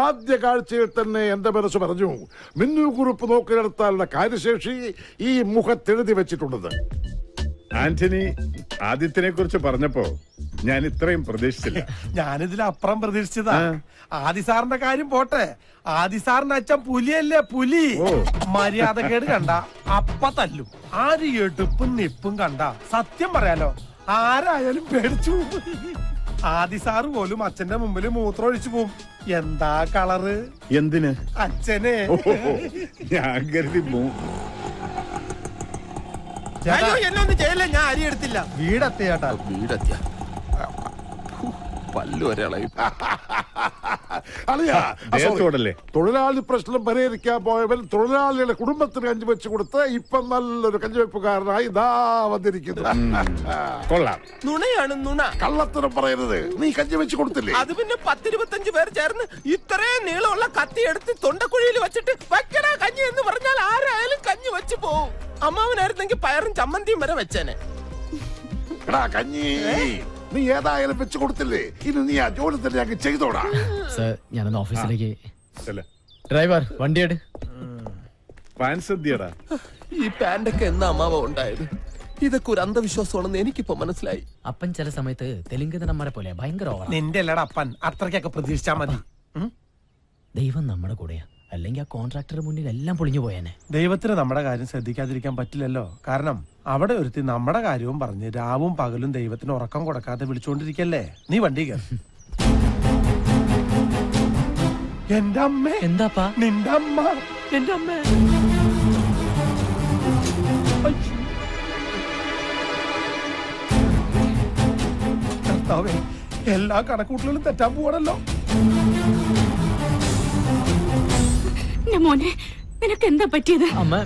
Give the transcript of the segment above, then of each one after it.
ആദ്യ കാഴ്ചയിൽ തന്നെ എന്റെ മനസ്സ് പറഞ്ഞു, മിന്നു കുറിപ്പ് നോക്കിയെടുത്താലുള്ള കാര്യശേഷി ഈ മുഖത്തെഴുതി വെച്ചിട്ടുള്ളത്. ആന്റണി ആദിത്യനെ കുറിച്ച് പറഞ്ഞപ്പോ ഞാൻ ഇത്രയും പ്രതീക്ഷിച്ചില്ല. ഞാനിതിലപ്പുറം പ്രതീക്ഷിച്ചതാ. ആദി സാറിന്റെ കാര്യം പോട്ടെ, ആദി സാറിന്റെ അച്ഛൻ പുലിയല്ലേ, പുലി. മര്യാദക്കേട് കണ്ട അപ്പ തല്ലും. ആര് എടുപ്പും നിപ്പും കണ്ട സത്യം പറയാലോ ആരായാലും പേടിച്ചു. ആദി സാറ് പോലും അച്ഛന്റെ മുമ്പിൽ മൂത്രം ഒഴിച്ചു പോവും. എന്താ കളറ്? എന്തിന്? അച്ഛനെ. ഞാൻ കരുതി എന്നൊന്നും ചെയ്യല്ലേ, ഞാൻ അരി എടുത്തില്ല. വീടെത്തിയ ചേട്ടാ, വീടെത്തിയ പല്ലുവരെളയും. തൊഴിലാളി പ്രശ്നം പരിഹരിക്കാൻ പോയവൻ തൊഴിലാളിയുടെ കുടുംബത്തിന് കഞ്ഞി വെച്ച് കൊടുത്ത് ഇപ്പൊ നല്ലൊരു കഞ്ഞിവെപ്പുകാരനായി ഇതാ വന്നിരിക്കുന്നു. കൊള്ളാം. നുണയാണ് നുണ. കള്ളത്തരം പറയരുത്. നീ കഞ്ഞി വെച്ച് കൊടുത്തില്ലേ? അത് പിന്നെ 10-25 പേർ ചേർന്ന് ഇത്രയും നീളമുള്ള കത്തി എടുത്ത് തൊണ്ടക്കുഴിയിൽ വെച്ചിട്ട് വെക്കടാ കഞ്ഞി എന്ന് പറഞ്ഞാൽ ആരായാലും കഞ്ഞി വെച്ച് പോവും. അമ്മാവനായിരുന്നെങ്കിൽ പയറും ചമ്മന്തിയും വരെ വെച്ചേനെ. കഞ്ഞി നീ ഏതായാലും വെച്ച് കൊടുത്തില്ലേ, ഇനി നീ ആ ജോലി തന്നെ അങ്ങ് ചെയ്തോടാ. സർ, ഞാനൊന്ന് ഓഫീസിലേക്ക്. ഡ്രൈവർ വണ്ടിയെട്. ഈ പാന്റൊക്കെ എന്നാ അമ്മാവ ഉണ്ടായത്? ഇതൊക്കെ ഒരു അന്ധവിശ്വാസമാണെന്ന് എനിക്കിപ്പോ മനസ്സിലായി. അപ്പൻ ചില സമയത്ത് തെലുങ്ക് നടന്മാരെ പോലെ ഭയങ്കര ഓവറാ. നിന്റെ അല്ലട അപ്പൻ, അത്രയ്ക്കൊക്കെ പ്രതീക്ഷിച്ചാ മതി. ദൈവം നമ്മുടെ കൂടെയാ, അല്ലെങ്കിൽ ആ കോൺട്രാക്ടറുടെ മുന്നിൽ എല്ലാം പൊളിഞ്ഞു പോയേനെ. ദൈവത്തിന് നമ്മുടെ കാര്യം ശ്രദ്ധിക്കാതിരിക്കാൻ പറ്റില്ലല്ലോ. കാരണം അവിടെ ഒരുത്തി നമ്മുടെ കാര്യവും പറഞ്ഞ് രാവും പകലും ദൈവത്തിന് ഉറക്കം കൊടുക്കാതെ വിളിച്ചോണ്ടിരിക്കല്ലേ. നീ വണ്ടി കയറി. എന്റെ അമ്മ. എന്താപ്പാ? നിന്റെ അമ്മ. എന്റെ അമ്മ. എല്ലാ കണക്കൂട്ടലും തെറ്റാൻ പോവാണല്ലോ. മോനെ, നിനക്ക് എന്താ പറ്റിയത്? അമ്മ,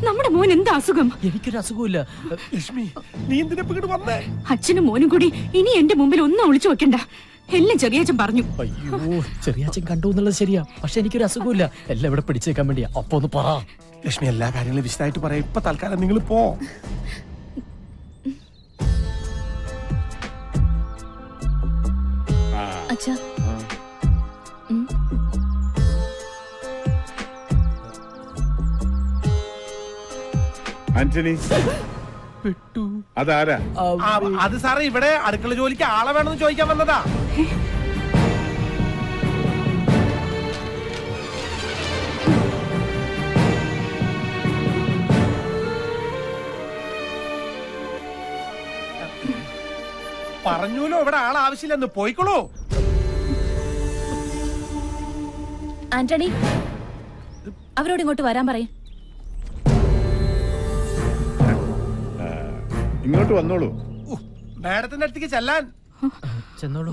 നമ്മുടെ മോൻ എന്താ അസുഖം? എനിക്കൊരു അസുഖമില്ല. ലക്ഷ്മി, നീ എന്തിനാ ഇങ്ങോട്ട് വന്നേ? അച്ഛനും മോനും കൂടി ഇനി എന്റെ മുമ്പിൽ ഒന്നും ഒളിച്ചു വെക്കണ്ട. എല്ലാം ചെറിയച്ഛൻ പറഞ്ഞു. അയ്യോ, ചെറിയച്ഛൻ കണ്ടു എന്നുള്ളത് ശരിയാ, പക്ഷെ എനിക്കൊരു അസുഖമില്ല. എല്ലാം ഇവിടെ പിടിച്ചേക്കാൻ വേണ്ടിയാ. അപ്പൊ ഒന്ന് പറ ലക്ഷ്മി. എല്ലാ കാര്യങ്ങളും വിശദമായിട്ട് പറയാം. ഇപ്പൊ തൽക്കാലം നിങ്ങൾ പോ. അച്ഛാ, ആന്റണി അതാരാ? അത് സാറേ, ഇവിടെ അടുക്കള ജോലിക്ക് ആളെ വേണമെന്ന് ചോദിക്കാൻ വന്നതാ. പറഞ്ഞൂലോ ഇവിടെ ആൾ ആവശ്യമില്ലെന്ന്. പോയിക്കോളൂ. ആന്റണി, അവരോട് ഇങ്ങോട്ട് വരാൻ പറയും. ഇങ്ങോട്ട് വന്നോളൂ. മാഡത്തിന്റെ അടുത്തേക്ക് ചെല്ലാൻ. ചെന്നോളൂ.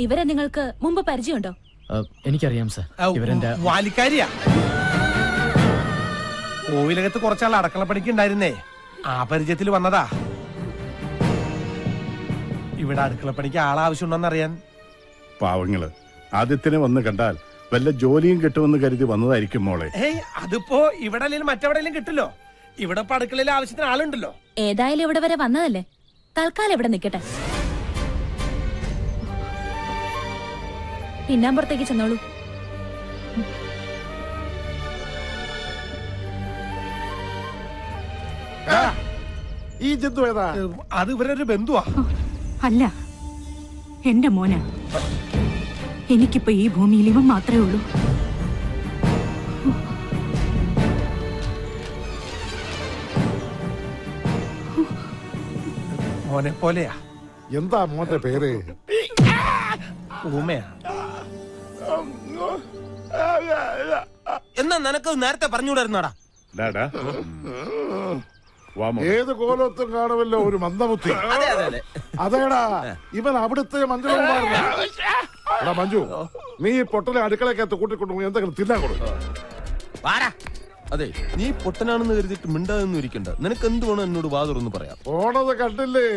ഇവരെ നിങ്ങൾക്ക് മുമ്പ് പരിചയമുണ്ടോ? എനിക്കറിയാം സർ, ഇവരെന്റെ വാലിക്കാരിയാ. കോവിലകത്ത് കുറച്ചാൾ അടക്കള പണിക്ക് ഉണ്ടായിരുന്നേ, ആ പരിചയത്തിൽ വന്നതാ. ഇവിടെ അടുക്കള പണിക്ക് ആളാവശ്യമുണ്ടോന്ന് അറിയാൻ. പാവങ്ങള് ആദ്യത്തിന് വന്ന് കണ്ടാൽ വല്ല ജോലിയും കിട്ടുമെന്ന് കരുതി വന്നതായിരിക്കും മോളെ. ഏയ്, അതിപ്പോ ഇവിടെ അല്ലെങ്കിൽ മറ്റെവിടെയെങ്കിലും കിട്ടില്ലോ. ഇവിടെ ഇപ്പൊ അടുക്കളയിൽ ആവശ്യത്തിന് ആളുണ്ടല്ലോ. ഏതായാലും ഇവിടെ വരെ വന്നതല്ലേ, തൽക്കാലം ഇവിടെ നിൽക്കട്ടെ. പിന്നാമ്പുറത്തേക്ക് ചെന്നോളൂ. ഈ ജന്തു ഏതാ? അത് ഇവരൊരു ബന്ധുവാ. അല്ല, എന്റെ മോനാ. എനിക്കിപ്പോ ഈ ഭൂമിയിൽ ഇവൻ മാത്രമേ ഉള്ളൂ. മോനെ പോലെയാ. എന്താ മോന്റെ പേര്? ഊമയാ. എന്നാ നിനക്ക് നേരത്തെ പറഞ്ഞുകൂടായിരുന്നോടാ? ഏത് കോലത്തും കാണുമല്ലോ ഒരു മന്ദബുദ്ധി. അതേടാ, ഇവൻ അവിടുത്തെ മഞ്ജു, നീ പൊട്ടലെ അടുക്കളക്കകത്ത് കൂട്ടിക്കൊണ്ടു എന്തെങ്കിലും തിന്നാൻ കൊടുക്കും. അതെ, നീ പൊട്ടനാണെന്ന് കരുതിയിട്ട് മിണ്ടാതെന്നും ഇരിക്കണ്ട. നിനക്ക് എന്ത് വേണം എന്നോട് വാതുറന്ന് പറയാം. പോണത് കണ്ടില്ലേ,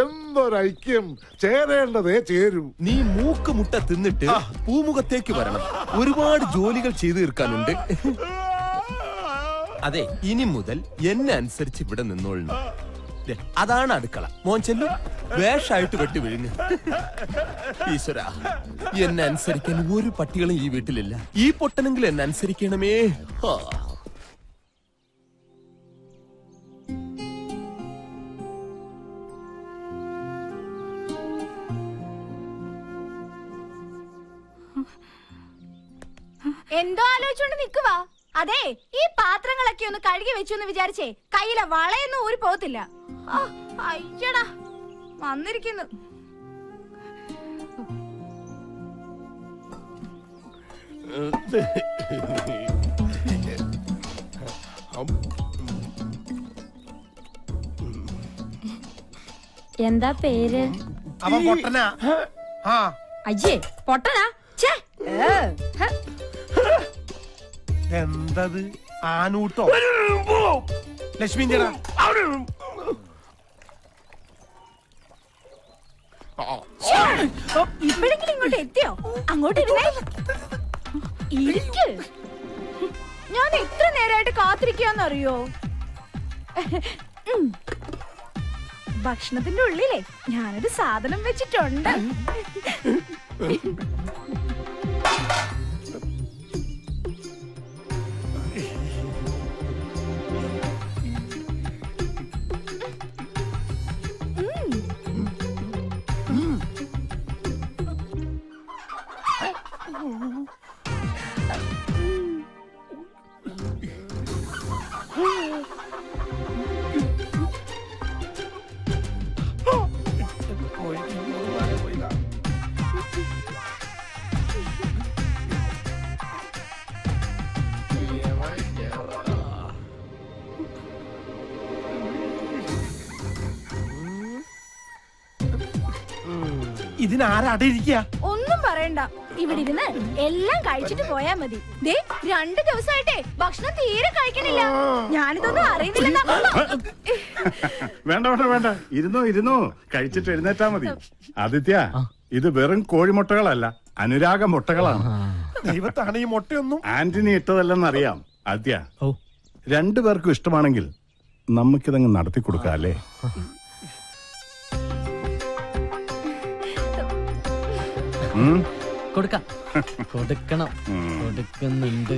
എന്തൊരൈക്യം. ചേരേണ്ടതേ ചേരൂ. നീ മൂക്ക് മുട്ട തിന്നിട്ട് പൂമുഖത്തേക്ക് വരണം. ഒരുപാട് ജോലികൾ ചെയ്തു തീർക്കാനുണ്ട്. അതെ, ഇനി മുതൽ എന്നെ അനുസരിച്ച് ഇവിടെ നിന്നോളണം. ദേ, അതാണ് അടുക്കള. മോൻ ചെല്ലു, വേഷായിട്ട് വെട്ടി വിഴുങ്ങ്. ഈശ്വര, എന്നെ അനുസരിക്കാൻ ഒരു പട്ടികളും ഈ വീട്ടിലില്ല. ഈ പൊട്ടനെങ്കിലും എന്നെ അനുസരിക്കണമേ. എന്തോ ആലോചിച്ചോണ്ട് നിക്കുവാ. അതെ, ഈ പാത്രങ്ങളൊക്കെ ഒന്ന് കഴുകി വെച്ചു എന്ന് വിചാരിച്ചേ കയ്യിലെ വളയൊന്നും ഊരി പോകത്തില്ല. അയ്യടാ, വന്നിരിക്കുന്നു. എന്താ പേര്? അവൻ പൊട്ടനാ. അയ്യേ, പൊട്ടനാ. എന്തത് ആനൂട്ടോ? ലക്ഷ്മിന്റെ ഇപ്പോഴെങ്കിലും ഇങ്ങോട്ട് എത്തിയോ? അങ്ങോട്ട് ഇരുന്നേ. ഇരിക്ക്. ഞാൻ എത്ര നേരമായിട്ട് കാത്തിരിക്കാന്നറിയോ? ഭക്ഷണത്തിന്റെ ഉള്ളിലേ ഞാനൊരു സാധനം വെച്ചിട്ടുണ്ട്. ഇതിനാരാടെ ഇരിക്കുക? ഒന്നും പറയണ്ട, ഇവിടെ ഇരുന്ന് എല്ലാം കഴിച്ചിട്ട് പോയാ മതി. ദേ, 2 ദിവസമായിട്ടേ ഭക്ഷണം തീരെ കഴിക്കണില്ല. ഞാനിതൊന്നും അറിയുന്നില്ല. വേണ്ട വേണ്ട വേണ്ട, ഇരുന്നോ കഴിച്ചിട്ട് എഴുന്നേറ്റാ മതി. ആദിത്യ, ഇത് വെറും കോഴിമുട്ടകളല്ല, അനുരാഗ മുട്ടകളാണ്. ദൈവത്താണ് ഈ മുട്ടയൊന്നും. ആന്റണി ഇട്ടതല്ലെന്നറിയാം. ആദിത്യ, 2 പേർക്കും ഇഷ്ടമാണെങ്കിൽ നമുക്കിതങ്ങ് നടത്തി കൊടുക്കാം അല്ലേ? കൊടുക്കണം കൊടുക്കുന്നുണ്ട്.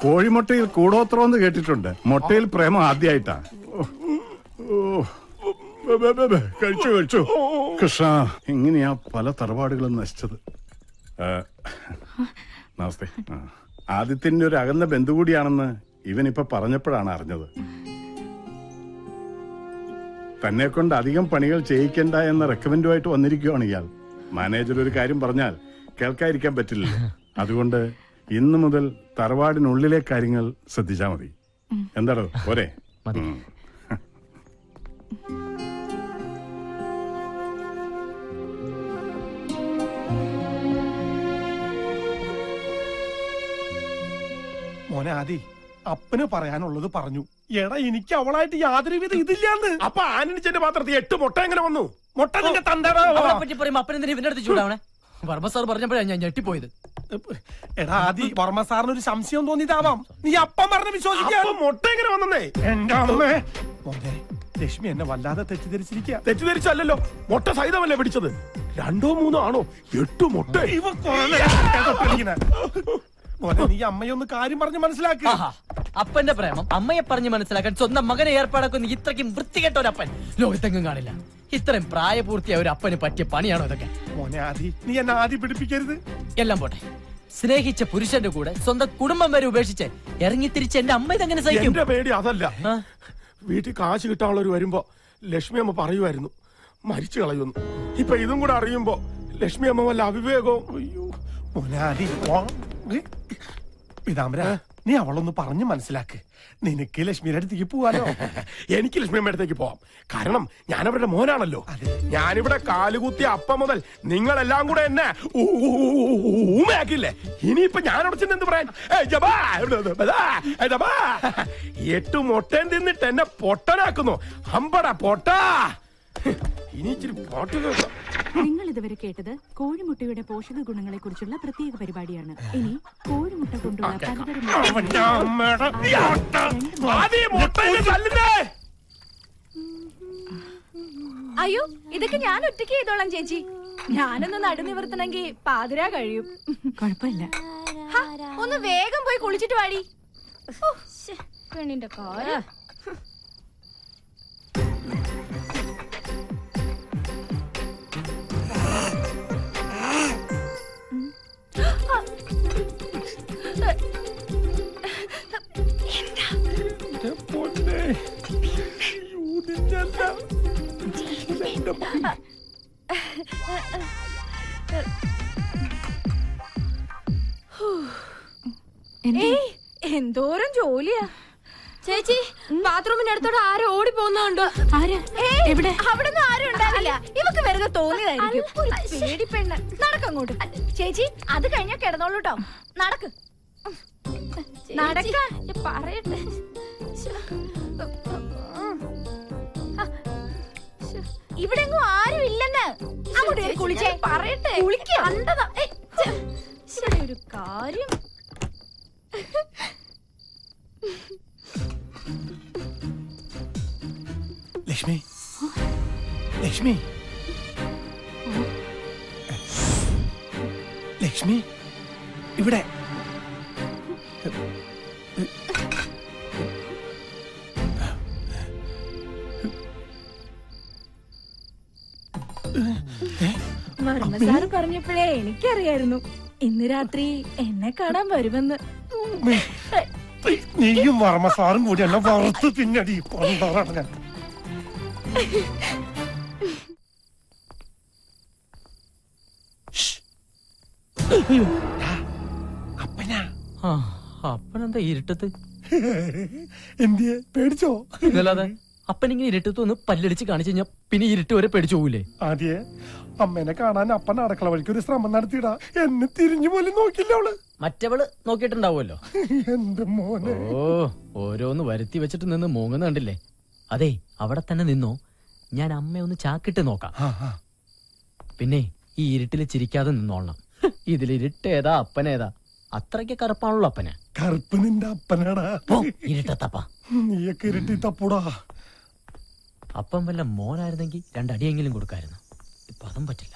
കോഴിമുട്ടയിൽ കൂടോത്രമെന്ന് കേട്ടിട്ടുണ്ട്. മുട്ടയിൽ പ്രേമം ആദ്യമായിട്ടാ. കഴിച്ചു കൃഷ്ണ, എങ്ങനെയാ പല തറവാടുകളും നശിച്ചത്. നമസ്തേ. ആദിത്യന്റെ ഒരു അകന്ന ബന്ധു കൂടിയാണെന്ന് ഇവനിപ്പൊ പറഞ്ഞപ്പോഴാണ് അറിഞ്ഞത്. തന്നെ കൊണ്ട് അധികം പണികൾ ചെയ്യിക്കണ്ട എന്ന റെക്കമെൻഡുമായിട്ട് വന്നിരിക്കുകയാണ് ഇയാൾ. മാനേജർ ഒരു കാര്യം പറഞ്ഞാൽ കേൾക്കാതിരിക്കാൻ പറ്റില്ല. അതുകൊണ്ട് ഇന്നു മുതൽ തറവാടിനുള്ളിലെ കാര്യങ്ങൾ ശ്രദ്ധിച്ചാ മതി. എന്താടോ പോരെ? മോനെ ആദി, അപ്പന് പറയാനുള്ളത് പറഞ്ഞു. എടാ, എനിക്ക് അവളായിട്ട് യാതൊരു വിധ ഇതില്ലാന്ന്. അപ്പൊ ആനണിച്ചന്റെ പാത്രത്തിൽ 8 മുട്ട എങ്ങനെ വന്നു? മുട്ട നിന്റെ തന്തടാ. പറ്റി പറയുമ്പോ അപ്പനെന്തിനാ ഇവന്റെ അടുത്ത് ചൂടാവണേ? വർമ്മ സാർ പറഞ്ഞപ്പോഴാണ് ഞാൻ ഞെട്ടിപ്പോയത്. എടാ ആദി, വർമ്മ സാറിന് ഒരു സംശയം തോന്നിയതാവാം. നീ അപ്പം പറഞ്ഞ് വിശ്വസിക്കാൻ. മുട്ട എങ്ങനെ വന്നേ? എന്റെ അമ്മേ. മോനെ, ലക്ഷ്മി എന്നെ വല്ലാതെ തെറ്റിദ്ധരിച്ചിരിക്കുക. തെറ്റിദ്ധരിച്ചല്ലോ, മുട്ട സഹിതമല്ലേ പിടിച്ചത്. 2 3 ആണോ? 8 മുട്ട. ഇവ മോനെ, നീ അമ്മയൊന്ന് കാര്യം പറഞ്ഞ് മനസ്സിലാക്കുക. അപ്പന്റെ പ്രേമം അമ്മയെ പറഞ്ഞ് മനസ്സിലാക്കാൻ സ്വന്തം മകനെ ഏർപ്പാടാക്കുന്ന ഇത്രയ്ക്കും വൃത്തികെട്ട ഒരു അപ്പൻ ലോകത്തെങ്ങും കാണില്ല. ഇത്രയും പ്രായപൂർത്തിയായ ഒരു അപ്പന് പറ്റിയ പണിയാണോ ഇതൊക്കെ? മോനെ ആദി, നീ എന്നെ ആദി പിടിപ്പിക്കരുത്. എല്ലാം പോട്ടെ, സ്നേഹിച്ച പുരുഷന്റെ കൂടെ സ്വന്തം കുടുംബം വരെ ഉപേക്ഷിച്ച് ഇറങ്ങി തിരിച്ച് എന്റെ അമ്മ ഇതെങ്ങനെ സഹിക്കും? എന്റെ പേടി അതല്ല. വീട്ടിൽ കാശ് കിട്ടാനുള്ളവർ വരുമ്പോ ലക്ഷ്മി അമ്മ പറയുമായിരുന്നു മരിച്ചു കളയുന്നു. ഇപ്പൊ ഇതും കൂടെ അറിയുമ്പോ ലക്ഷ്മി അമ്മ വല്ല അവിവേകവും. മോനെ ആദി, പിതാമര, നീ അവളൊന്ന് പറഞ്ഞു മനസ്സിലാക്ക്. നിനക്ക് ലക്ഷ്മിയുടെ അടുത്തേക്ക് പോവാലോ. എനിക്ക് ലക്ഷ്മിയമ്മ അടുത്തേക്ക് പോവാം. കാരണം ഞാൻ അവരുടെ മോനാണല്ലോ. ഞാനിവിടെ കാലുകുത്തിയ അപ്പം മുതൽ നിങ്ങളെല്ലാം കൂടെ എന്നെ ഊമയാക്കില്ലേ? ഇനിയിപ്പൊ ഞാൻ അവിടെ ചെന്ന് എന്ത് പറയാൻ? 8 മുട്ടയും തിന്നിട്ട് എന്നെ പൊട്ടനാക്കുന്നു. അമ്പട പൊട്ടാ. ഇനി ഇച്ചിരി പാട്ട് കേൾക്കാം. നിങ്ങൾ ഇതുവരെ കേട്ടത് കോഴിമുട്ടയുടെ പോഷക ഗുണങ്ങളെ കുറിച്ചുള്ള പ്രത്യേക പരിപാടിയാണ്. ഇനി കോഴിമുട്ട കൊണ്ടുള്ള പലതരം അയ്യോ, ഇതൊക്കെ ഞാൻ ഒറ്റയ്ക്ക് ചെയ്തോളാം ചേച്ചി. ഞാനൊന്ന് നടുനിവർത്തണമെങ്കിൽ പാതിരാ കഴിയും. കുഴപ്പമില്ല. ഹ, ഒന്ന് വേഗം പോയി കുളിച്ചിട്ട് വാടി. പെണ്ണിന്റെ കാര്യം. എന്തോരം ജോലിയാ ചേച്ചി. ബാത്റൂമിന്റെ അടുത്തോടെ ആരോ ഓടി പോകുന്നുണ്ടോ? എവിടെ? അവിടൊന്നും ആരും ഉണ്ടാവില്ല. ഇവക്ക് വെറുതെ തോന്നിയതായിരിക്കും. ഒരു പേടി പെണ്ണ്. നടക്കങ്ങോട്ട്. ചേച്ചി, അത് കഴിഞ്ഞാ കിടന്നോളൂ കേട്ടോ. നടക്ക്. നടക്കാൻ പറയട്ടെ. ഇവിടെങ്ങും ആരും ഇല്ലെന്ന്. അങ്ങോട്ട് കുളിച്ചേ. പറയട്ടെ. കണ്ടതാ. ഇവിടെ ഒരു കാര്യം. ലക്ഷ്മി, ലക്ഷ്മി, ലക്ഷ്മി, ഇവിടെ. വർമ്മ സാറ് പറഞ്ഞപ്പോഴേ എനിക്കറിയായിരുന്നു ഇന്ന് രാത്രി എന്നെ കാണാൻ വരുമെന്ന്. നീയും വർമ്മ സാറും കൂടി എന്നെ വറുത്ത് തിന്നടി. കൊണ്ടാറാണ്. അപ്പനാ? അപ്പനെന്താ ഇരുട്ടത്ത്? എന്തിയെ പേടിച്ചോ? ഇതല്ലാതെ അപ്പനിങ്ങനെ ഇരുട്ടത്ത് ഒന്ന് പല്ലടിച്ച് കാണിച്ചു കഴിഞ്ഞാ പിന്നെ ഇരുട്ട് വരെ പേടിച്ചു പോകൂലേ? ആദ്യേ അമ്മേനെ കാണാൻ അപ്പൻ അടുക്കള വഴിക്ക് ഒരു ശ്രമം നടത്തിയിടാ. എന്നെ തിരിഞ്ഞു പോലും നോക്കില്ല അവള്. മറ്റവള് നോക്കിയിട്ടുണ്ടാവുമല്ലോ. എന്റെ മോനെ. ഓരോന്ന് വരുത്തി വെച്ചിട്ട് നിന്ന് മൂങ്ങുന്ന കണ്ടില്ലേ? അതെ, അവിടെ തന്നെ നിന്നോ. ഞാൻ അമ്മയൊന്ന് ചാക്കിട്ട് നോക്കാം. പിന്നെ ഈ ഇരുട്ടില് ചിരിക്കാതെ നിന്നോളണം. ഇതിലിരുട്ടേതാ അപ്പനേതാ? അത്രയ്ക്ക് കറുപ്പാണല്ലോ അപ്പന്. കറുപ്പ് നിന്റെ അപ്പനാടാ. ഇരുട്ടത്തപ്പ നീയൊക്കെ ഇരുട്ടി തപ്പൂടാ. അപ്പം വല്ല മോനായിരുന്നെങ്കിൽ 2 അടിയെങ്കിലും കൊടുക്കായിരുന്നു. ഇപ്പൊ അതും പറ്റില്ല.